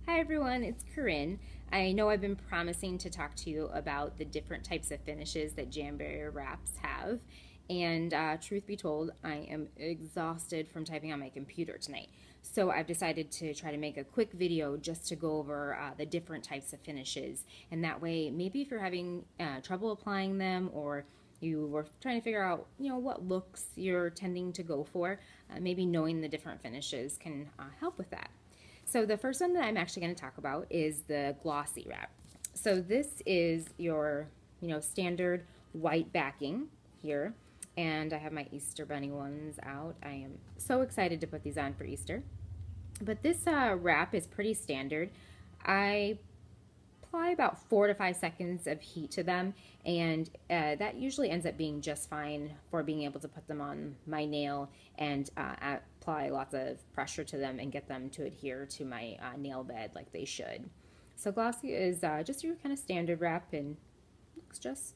Hi everyone, it's Corinne. I know I've been promising to talk to you about the different types of finishes that Jamberry wraps have, and truth be told, I am exhausted from typing on my computer tonight. So I've decided to try to make a quick video just to go over the different types of finishes, and that way maybe if you're having trouble applying them or you were trying to figure out, what looks you're tending to go for, maybe knowing the different finishes can help with that. So the first one that I'm actually going to talk about is the glossy wrap. So this is your, standard white backing here. And I have my Easter bunny ones out. I am so excited to put these on for Easter. But this wrap is pretty standard. I apply about 4 to 5 seconds of heat to them, and that usually ends up being just fine for being able to put them on my nail and apply lots of pressure to them and get them to adhere to my nail bed like they should. So glossy is just your kind of standard wrap and looks just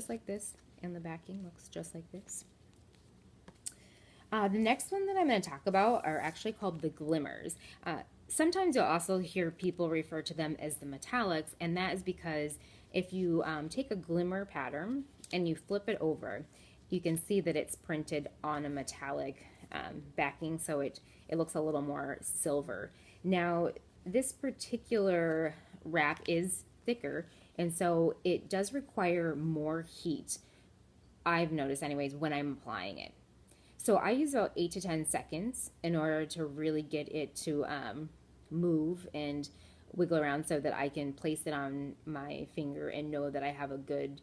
like this, and the backing looks just like this. The next one that I'm going to talk about are actually called the glimmers. Sometimes you'll also hear people refer to them as the metallics, and that is because if you take a glimmer pattern and you flip it over, you can see that it's printed on a metallic backing, so it looks a little more silver. Now, this particular wrap is thicker, and so it does require more heat, I've noticed anyways, when I'm applying it. So I use about 8 to 10 seconds in order to really get it to move and wiggle around so that I can place it on my finger and know that I have a good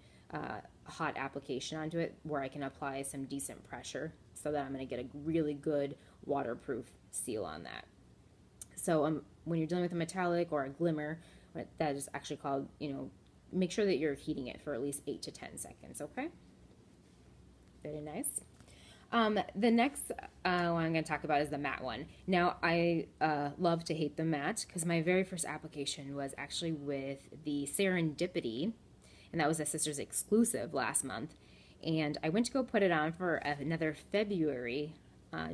hot application onto it where I can apply some decent pressure so that I'm going to get a really good waterproof seal on that. So when you're dealing with a metallic or a glimmer, that is actually called, make sure that you're heating it for at least 8 to 10 seconds, okay? Very nice. The next one I'm going to talk about is the matte one. Now, I love to hate the matte because my very first application was actually with the Serendipity, and that was a Sisters exclusive last month. And I went to go put it on for another February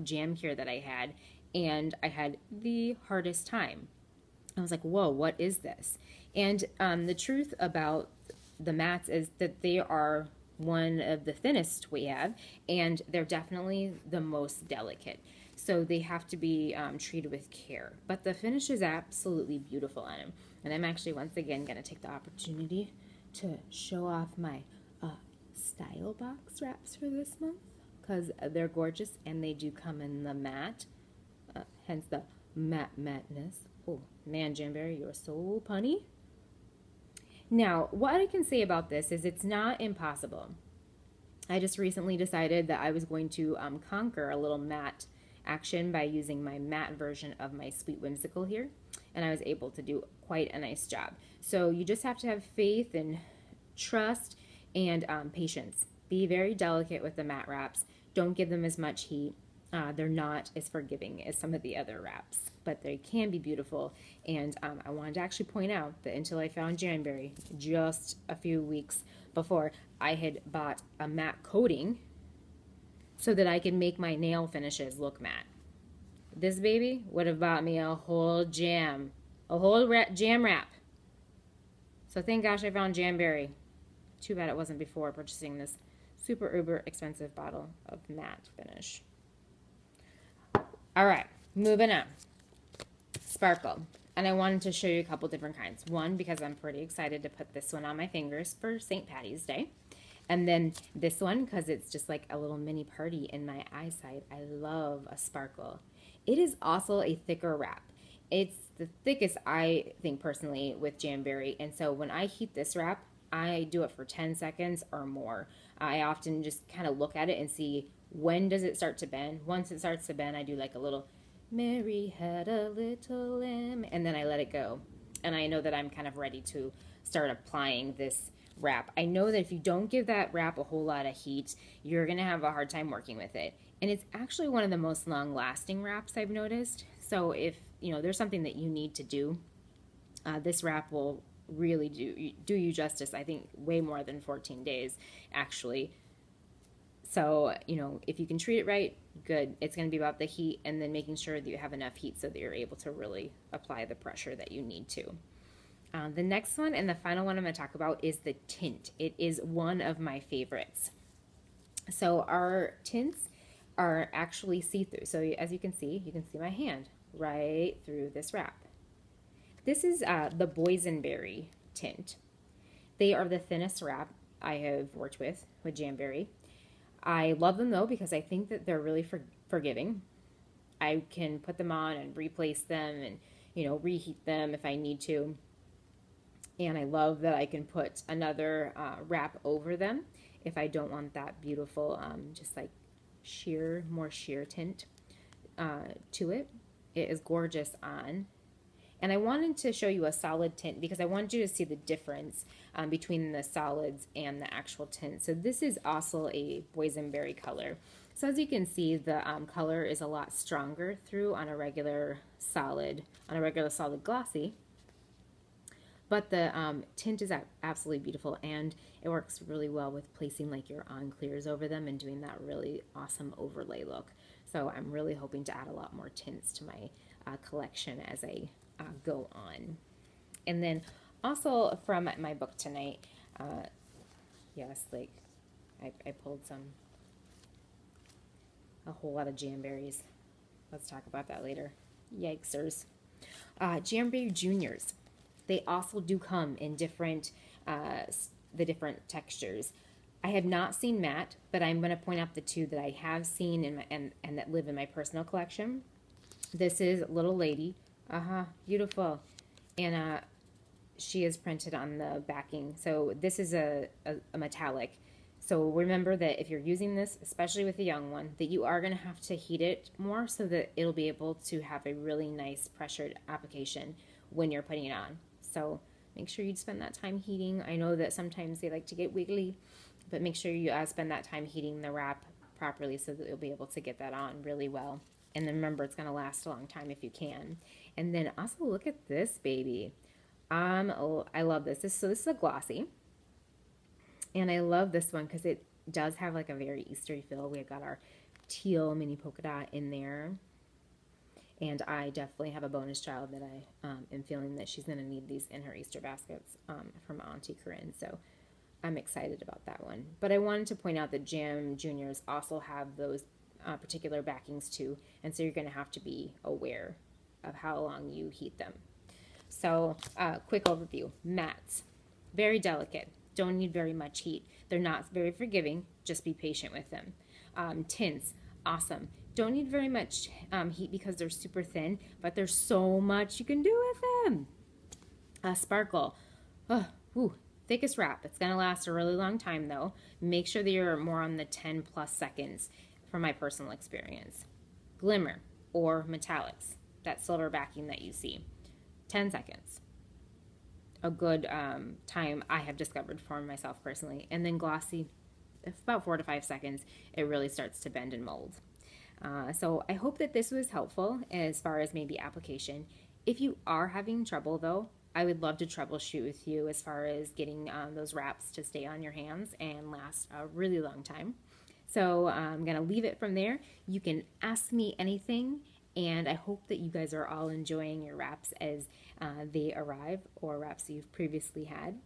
jam cure that I had, and I had the hardest time. I was like, whoa, what is this? And the truth about the mattes is that they are one of the thinnest we have, and they're definitely the most delicate. So they have to be treated with care. But the finish is absolutely beautiful on them. And I'm actually once again going to take the opportunity to show off my style box wraps for this month because they're gorgeous and they do come in the matte, hence the matteness. Oh man, Jamberry, you're so punny. Now, what I can say about this is it's not impossible. I just recently decided that I was going to conquer a little matte action by using my matte version of my Sweet Whimsical here, and I was able to do quite a nice job. So you just have to have faith and trust and patience. Be very delicate with the matte wraps. Don't give them as much heat. They're not as forgiving as some of the other wraps, but they can be beautiful. And I wanted to actually point out that until I found Jamberry just a few weeks before, I had bought a matte coating so that I could make my nail finishes look matte. This baby would have bought me a whole jam wrap. So thank gosh I found Jamberry. Too bad it wasn't before purchasing this super uber expensive bottle of matte finish. All right, moving on. Sparkle. And I wanted to show you a couple different kinds. One, because I'm pretty excited to put this one on my fingers for St. Patty's Day. And then this one, because it's just like a little mini party in my eyesight. I love a sparkle. It is also a thicker wrap. It's the thickest, I think, personally, with Jamberry. And so when I heat this wrap, I do it for 10 seconds or more. I often just kind of look at it and see when does it start to bend. Once it starts to bend, I do like a little Mary had a little lamb, and then I let it go. And I know that I'm kind of ready to start applying this wrap. I know that if you don't give that wrap a whole lot of heat, you're going to have a hard time working with it. And it's actually one of the most long-lasting wraps I've noticed. So if, there's something that you need to do, this wrap will really do you justice. I think way more than 14 days, actually. So, you know, if you can treat it right, good. It's going to be about the heat and then making sure that you have enough heat so that you're able to really apply the pressure that you need to. The next one and the final one I'm going to talk about is the tint. It is one of my favorites. So our tints are actually see-through. So as you can see my hand right through this wrap. This is the Boysenberry tint. They are the thinnest wrap I have worked with Jamberry. I love them though because I think that they're really forgiving. I can put them on and replace them and, you know, reheat them if I need to. And I love that I can put another wrap over them if I don't want that beautiful, just like more sheer tint to it. It is gorgeous on. And I wanted to show you a solid tint because I wanted you to see the difference between the solids and the actual tint. So this is also a boysenberry color. So as you can see, the color is a lot stronger through on a regular solid glossy. But the tint is absolutely beautiful, and it works really well with placing like your on clears over them and doing that really awesome overlay look. So I'm really hoping to add a lot more tints to my collection as I go on. And then also from my book tonight, yes, like I pulled a whole lot of Jamberries. Let's talk about that later. Yikesers. Jamberry Juniors. They also do come in different, the different textures. I have not seen matte, but I'm going to point out the two that I have seen in my, and that live in my personal collection. This is Little Lady. Beautiful. And she is printed on the backing. So this is a metallic. So remember that if you're using this, especially with a young one, that you are going to have to heat it more so that it'll be able to have a really nice pressured application when you're putting it on. So make sure you spend that time heating. I know that sometimes they like to get wiggly, but make sure you spend that time heating the wrap properly so that you'll be able to get that on really well. And then remember, it's going to last a long time if you can. And then also look at this baby. I love this. So this is a glossy. And I love this one because it does have like a very Eastery feel. We've got our teal mini polka dot in there. And I definitely have a bonus child that I am feeling that she's going to need these in her Easter baskets from Auntie Corinne. So I'm excited about that one. But I wanted to point out that Jam Juniors also have those particular backings too. And so you're going to have to be aware of how long you heat them. So quick overview. Mattes. Very delicate. Don't need very much heat. They're not very forgiving. Just be patient with them. Tints. Awesome. Don't need very much heat because they're super thin, but there's so much you can do with them. Sparkle. Thickest wrap. It's going to last a really long time though. Make sure that you're more on the 10 plus seconds from my personal experience. Glimmer or metallics. That silver backing that you see. 10 seconds. A good time I have discovered for myself personally. And then glossy, about 4 to 5 seconds, it really starts to bend and mold. So I hope that this was helpful as far as maybe application. If you are having trouble though, I would love to troubleshoot with you as far as getting those wraps to stay on your hands and last a really long time. So I'm going to leave it from there. You can ask me anything, and I hope that you guys are all enjoying your wraps as they arrive, or wraps you've previously had.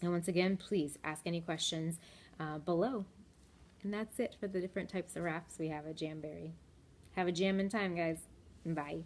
And once again, please ask any questions below. And that's it for the different types of wraps we have at Jamberry. Have a jammin' time, guys. Bye.